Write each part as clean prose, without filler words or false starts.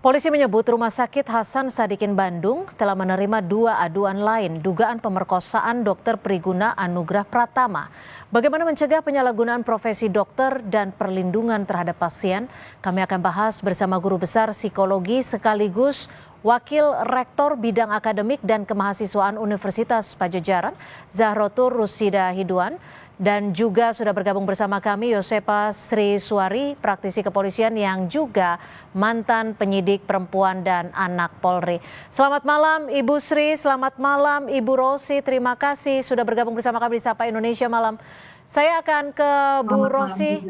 Polisi menyebut Rumah Sakit Hasan Sadikin Bandung telah menerima 2 aduan lain dugaan pemerkosaan Dokter Priguna Anugrah Pratama. Bagaimana mencegah penyalahgunaan profesi dokter dan perlindungan terhadap pasien? Kami akan bahas bersama Guru Besar Psikologi sekaligus Wakil Rektor Bidang Akademik dan Kemahasiswaan Universitas Padjadjaran, Zahrotur Rusida Hiduan. Dan juga sudah bergabung bersama kami Yosepa Sri Suari, praktisi kepolisian yang juga mantan penyidik perempuan dan anak Polri. Selamat malam Ibu Sri, selamat malam Ibu Rosi, terima kasih sudah bergabung bersama kami di Sapa Indonesia Malam. Saya akan ke Bu Rosi.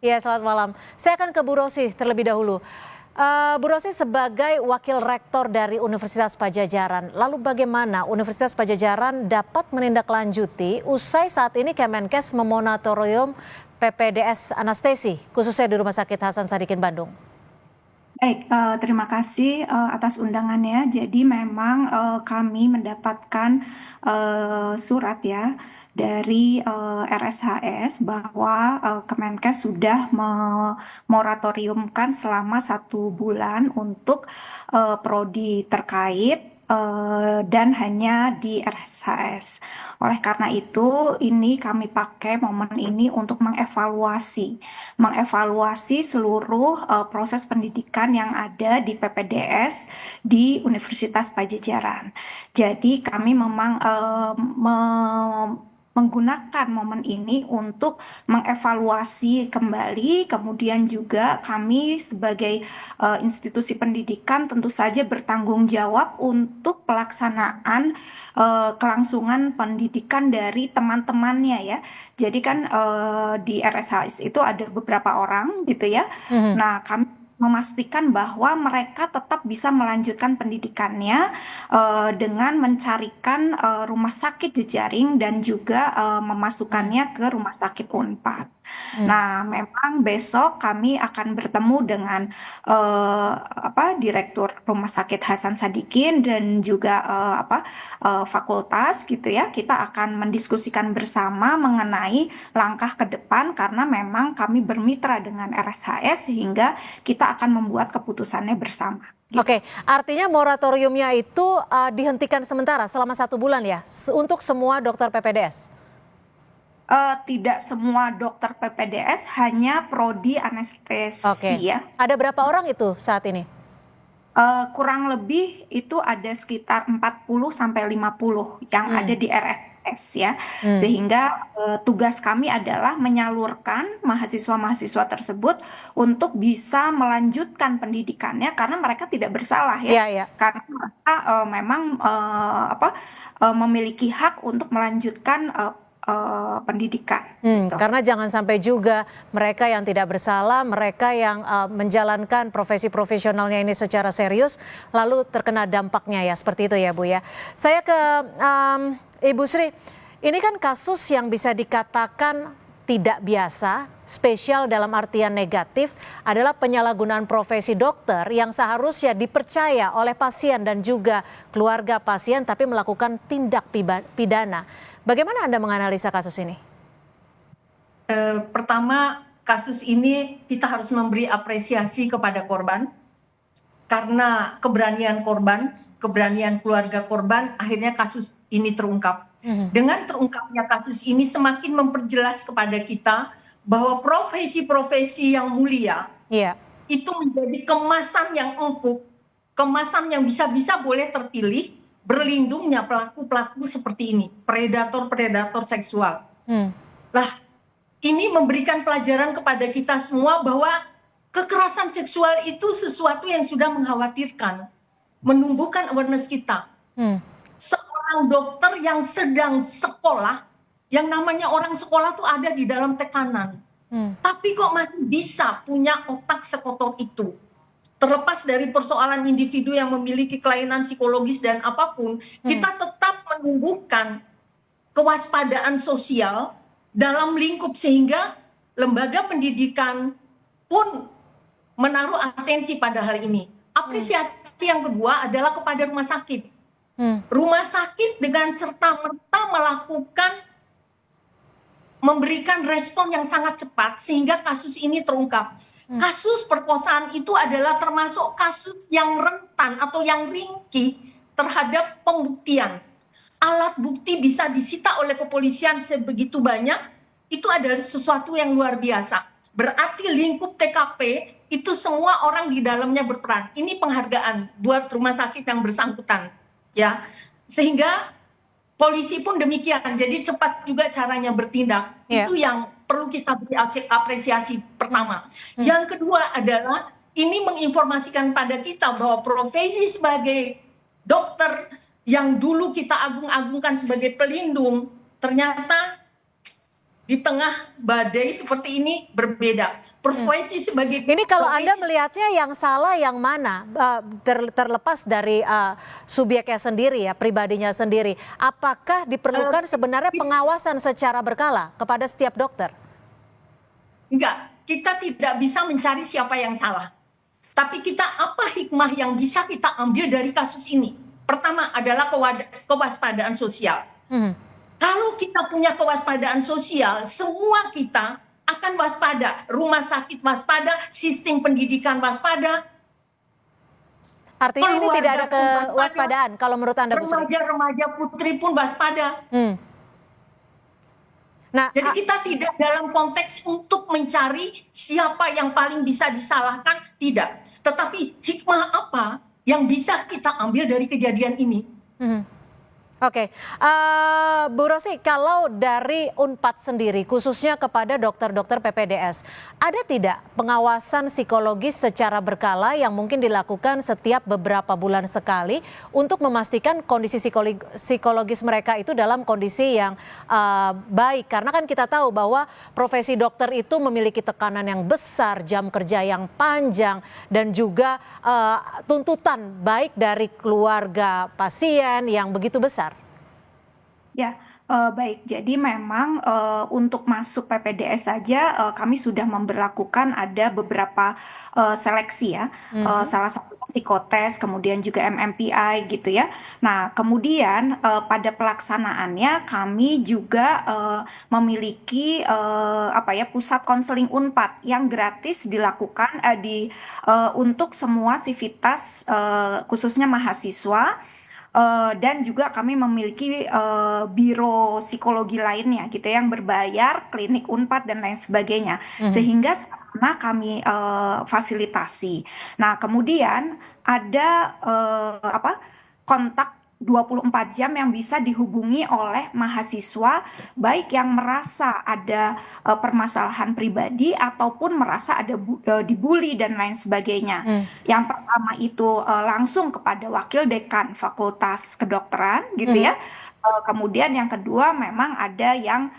Ya, selamat malam. Saya akan ke Bu Rosi terlebih dahulu. Bu Rosi sebagai Wakil Rektor dari Universitas Padjadjaran, lalu bagaimana Universitas Padjadjaran dapat menindaklanjuti usai saat ini Kemenkes memonitorium PPDS anestesi, khususnya di Rumah Sakit Hasan Sadikin Bandung? Baik, terima kasih atas undangannya. Jadi memang kami mendapatkan surat ya dari RSHS bahwa Kemenkes sudah memoratoriumkan selama 1 bulan untuk prodi terkait dan hanya di RSHS. Oleh karena itu, ini kami pakai momen ini untuk mengevaluasi seluruh proses pendidikan yang ada di PPDS di Universitas Padjadjaran. Jadi kami memang menggunakan momen ini untuk mengevaluasi kembali, kemudian juga kami sebagai institusi pendidikan tentu saja bertanggung jawab untuk pelaksanaan kelangsungan pendidikan dari teman-temannya ya. Jadi kan di RSHS itu ada beberapa orang gitu ya. Nah, kami memastikan bahwa mereka tetap bisa melanjutkan pendidikannya dengan mencarikan rumah sakit jejaring dan juga memasukkannya ke rumah sakit Unpad. Nah, memang besok kami akan bertemu dengan Direktur Rumah Sakit Hasan Sadikin dan juga fakultas gitu ya. Kita akan mendiskusikan bersama mengenai langkah ke depan karena memang kami bermitra dengan RSHS sehingga kita akan membuat keputusannya bersama. Gitu. Oke, artinya moratoriumnya itu dihentikan sementara selama 1 bulan ya untuk semua dokter PPDS? Tidak semua dokter PPDS, hanya prodi anestesi ya. Ada berapa orang itu saat ini? Kurang lebih itu ada sekitar 40-50 yang ada di RSS ya. Sehingga tugas kami adalah menyalurkan mahasiswa-mahasiswa tersebut untuk bisa melanjutkan pendidikannya karena mereka tidak bersalah ya. Karena mereka memang memiliki hak untuk melanjutkan pendidikan. Gitu. Karena jangan sampai juga mereka yang tidak bersalah, mereka yang menjalankan profesi profesionalnya ini secara serius, lalu terkena dampaknya ya, seperti itu ya Bu ya. Saya ke Ibu Sri, ini kan kasus yang bisa dikatakan tidak biasa, spesial dalam artian negatif adalah penyalahgunaan profesi dokter yang seharusnya dipercaya oleh pasien dan juga keluarga pasien tapi melakukan tindak pidana. Bagaimana Anda menganalisa kasus ini? Pertama, kasus ini kita harus memberi apresiasi kepada korban karena keberanian korban, keberanian keluarga korban, akhirnya kasus ini terungkap. Dengan terungkapnya kasus ini semakin memperjelas kepada kita bahwa profesi-profesi yang mulia itu menjadi kemasan yang empuk, kemasan yang bisa-bisa boleh terpilih, berlindungnya pelaku-pelaku seperti ini, predator-predator seksual. Lah, ini memberikan pelajaran kepada kita semua bahwa kekerasan seksual itu sesuatu yang sudah mengkhawatirkan, menumbuhkan awareness kita. Seorang dokter yang sedang sekolah, yang namanya orang sekolah tuh ada di dalam tekanan, tapi kok masih bisa punya otak sekotor itu. Terlepas dari persoalan individu yang memiliki kelainan psikologis dan apapun, kita tetap menumbuhkan kewaspadaan sosial dalam lingkup sehingga lembaga pendidikan pun menaruh atensi pada hal ini. Apresiasi yang kedua adalah kepada rumah sakit. Rumah sakit dengan serta-merta memberikan respon yang sangat cepat sehingga kasus ini terungkap. Kasus perkosaan itu adalah termasuk kasus yang rentan atau yang ringkih terhadap pembuktian. Alat bukti bisa disita oleh kepolisian sebegitu banyak, itu adalah sesuatu yang luar biasa. Berarti lingkup TKP itu semua orang di dalamnya berperan. Ini penghargaan buat rumah sakit yang bersangkutan, ya. Sehingga polisi pun demikian. Jadi cepat juga caranya bertindak. Itu yang perlu kita beri apresiasi pertama. Yang kedua adalah ini menginformasikan pada kita bahwa profesi sebagai dokter yang dulu kita agung-agungkan sebagai pelindung, ternyata di tengah badai seperti ini berbeda. Profesi sebagai Ini kalau Anda melihatnya yang salah yang mana? Terlepas dari subjeknya sendiri ya, pribadinya sendiri. Apakah diperlukan sebenarnya pengawasan secara berkala kepada setiap dokter? Enggak, kita tidak bisa mencari siapa yang salah. Tapi kita apa hikmah yang bisa kita ambil dari kasus ini? Pertama adalah kewaspadaan sosial. Kalau kita punya kewaspadaan sosial, semua kita akan waspada. Rumah sakit waspada, sistem pendidikan waspada. Artinya ini tidak ada kewaspadaan kalau menurut Anda, Bu Sri? Remaja-remaja putri pun waspada. Nah, jadi kita tidak dalam konteks untuk mencari siapa yang paling bisa disalahkan, tidak. Tetapi hikmah apa yang bisa kita ambil dari kejadian ini? Oke, Bu Rosi, kalau dari Unpad sendiri, khususnya kepada dokter-dokter PPDS, ada tidak pengawasan psikologis secara berkala yang mungkin dilakukan setiap beberapa bulan sekali untuk memastikan kondisi psikologis mereka itu dalam kondisi yang baik? Karena kan kita tahu bahwa profesi dokter itu memiliki tekanan yang besar, jam kerja yang panjang, dan juga tuntutan baik dari keluarga pasien yang begitu besar. Ya, baik. Jadi memang untuk masuk PPDS saja kami sudah memberlakukan ada beberapa seleksi ya. Salah satu psikotes, kemudian juga MMPI gitu ya. Nah, kemudian pada pelaksanaannya kami juga memiliki pusat konseling Unpad yang gratis dilakukan untuk semua sivitas khususnya mahasiswa. Dan juga kami memiliki biro psikologi lainnya gitu yang berbayar, klinik Unpad dan lain sebagainya, sehingga sana kami fasilitasi. Nah, kemudian ada kontak 24 jam yang bisa dihubungi oleh mahasiswa baik yang merasa ada permasalahan pribadi ataupun merasa ada dibully dan lain sebagainya. Yang pertama itu langsung kepada wakil dekan Fakultas Kedokteran gitu ya. Kemudian yang kedua memang ada yang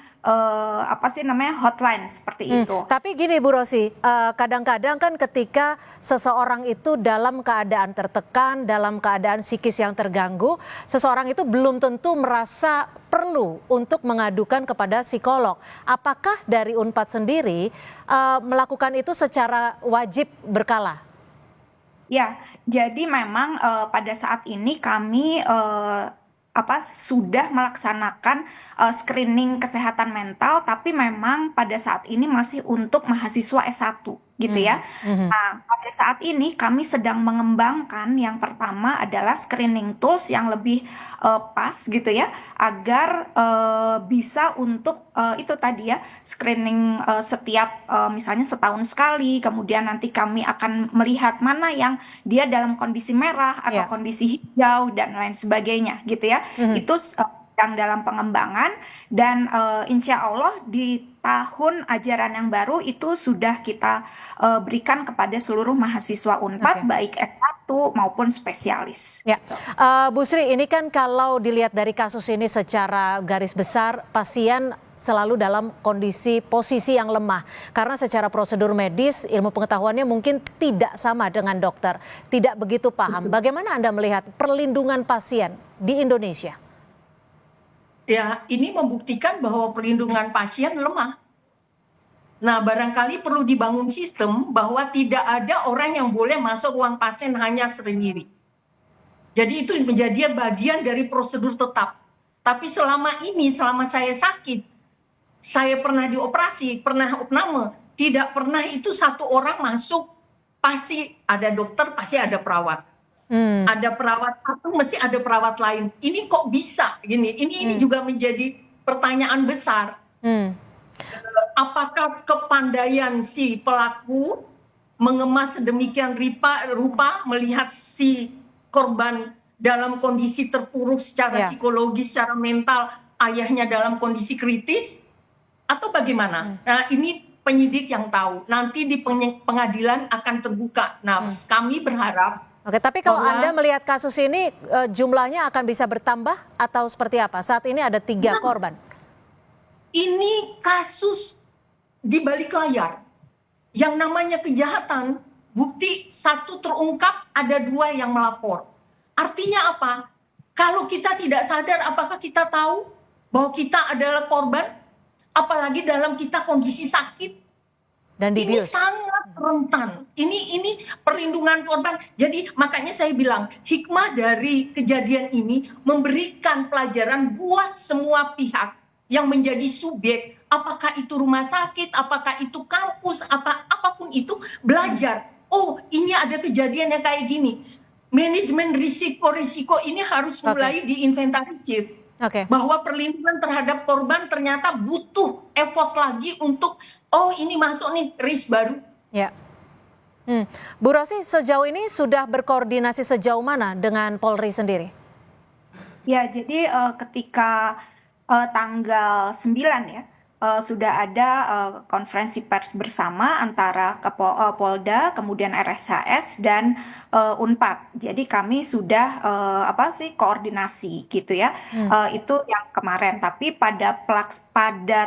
hotline seperti itu. Tapi gini Bu Rosi, kadang-kadang kan ketika seseorang itu dalam keadaan tertekan, dalam keadaan psikis yang terganggu, seseorang itu belum tentu merasa perlu untuk mengadukan kepada psikolog. Apakah dari Unpad sendiri melakukan itu secara wajib berkala? Ya, jadi memang pada saat ini kami sudah melaksanakan screening kesehatan mental, tapi memang pada saat ini masih untuk mahasiswa S1 gitu ya. Nah, pada saat ini kami sedang mengembangkan yang pertama adalah screening tools yang lebih pas gitu ya, agar bisa untuk itu tadi ya, screening setiap misalnya setahun sekali, kemudian nanti kami akan melihat mana yang dia dalam kondisi merah atau kondisi hijau dan lain sebagainya gitu ya. Itu yang dalam pengembangan dan insya Allah di tahun ajaran yang baru itu sudah kita berikan kepada seluruh mahasiswa Unpad baik S1 maupun spesialis. Ya, Bu Sri, ini kan kalau dilihat dari kasus ini secara garis besar, pasien selalu dalam posisi yang lemah. Karena secara prosedur medis, ilmu pengetahuannya mungkin tidak sama dengan dokter. Tidak begitu paham. Bagaimana Anda melihat perlindungan pasien di Indonesia? Ya, ini membuktikan bahwa perlindungan pasien lemah. Nah, barangkali perlu dibangun sistem bahwa tidak ada orang yang boleh masuk ruang pasien hanya sendiri. Jadi itu menjadi bagian dari prosedur tetap. Tapi selama ini, selama saya sakit, saya pernah dioperasi, pernah opname, Tidak pernah itu satu orang masuk pasti ada dokter, pasti ada perawat. Ada perawat satu, mesti ada perawat lain. Ini kok bisa gini? Ini juga menjadi pertanyaan besar. Apakah kepandaian si pelaku mengemas sedemikian rupa melihat si korban dalam kondisi terpuruk secara psikologis, secara mental, ayahnya dalam kondisi kritis, atau bagaimana? Nah, ini penyidik yang tahu. Nanti di pengadilan akan terbuka. Nah, kami berharap. Oke, tapi kalau Anda melihat kasus ini jumlahnya akan bisa bertambah atau seperti apa? Saat ini ada 3 korban. Ini kasus di balik layar. Yang namanya kejahatan, bukti 1 terungkap, ada 2 yang melapor. Artinya apa? Kalau kita tidak sadar, apakah kita tahu bahwa kita adalah korban? Apalagi dalam kita kondisi sakit. Dan ini sangat rentan. Ini perlindungan korban. Jadi makanya saya bilang hikmah dari kejadian ini memberikan pelajaran buat semua pihak yang menjadi subjek, apakah itu rumah sakit, apakah itu kampus, apapun itu, belajar. Oh, ini ada kejadian yang kayak gini. Manajemen risiko ini harus mulai diinventarisir. Bahwa perlindungan terhadap korban ternyata butuh effort lagi untuk ini masuk nih risk baru. Ya. Bu Rosi, sejauh ini sudah berkoordinasi sejauh mana dengan Polri sendiri? Ya, jadi ketika tanggal 9 ya, sudah ada konferensi pers bersama antara Polda, kemudian RSHS dan Unpad. Jadi kami sudah koordinasi gitu ya. Itu yang kemarin. Tapi pada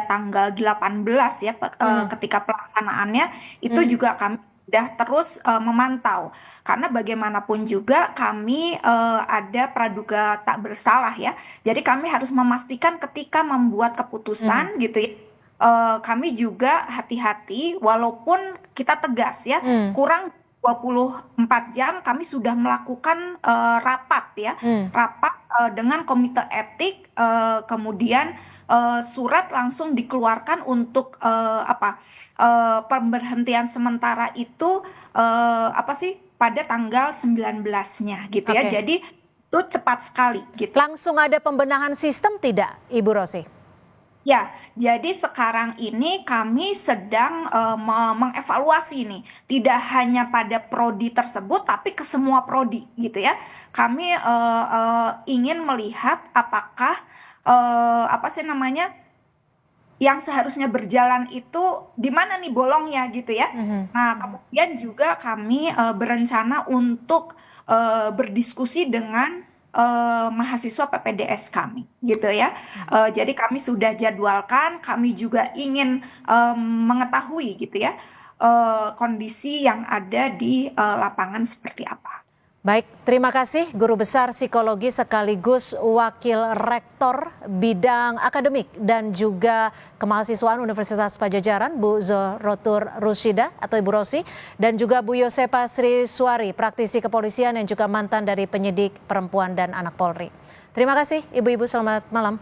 tanggal 18 ya, ketika pelaksanaannya itu juga kami sudah terus memantau, karena bagaimanapun juga kami ada praduga tak bersalah ya. Jadi kami harus memastikan ketika membuat keputusan gitu ya, kami juga hati-hati walaupun kita tegas ya, kurang 24 jam kami sudah melakukan rapat ya, rapat dengan komite etik, kemudian surat langsung dikeluarkan untuk pemberhentian sementara itu pada tanggal 19-nya gitu ya. Jadi itu cepat sekali gitu. Langsung ada pembenahan sistem tidak, Ibu Rosi? Ya, jadi sekarang ini kami sedang mengevaluasi nih, tidak hanya pada prodi tersebut, tapi ke semua prodi gitu ya. Kami ingin melihat apakah yang seharusnya berjalan itu di mana nih bolongnya gitu ya. Nah, kemudian juga kami berencana untuk berdiskusi dengan mahasiswa PPDS kami gitu ya. Jadi kami sudah jadwalkan, kami juga ingin mengetahui gitu ya kondisi yang ada di lapangan seperti apa. Baik, terima kasih Guru Besar Psikologi sekaligus Wakil Rektor Bidang Akademik dan juga Kemahasiswaan Universitas Padjadjaran, Bu Zorotur Rusyida atau Ibu Rosi, dan juga Bu Yosepa Sri Suari, praktisi kepolisian yang juga mantan dari penyidik perempuan dan anak Polri. Terima kasih Ibu-ibu, selamat malam.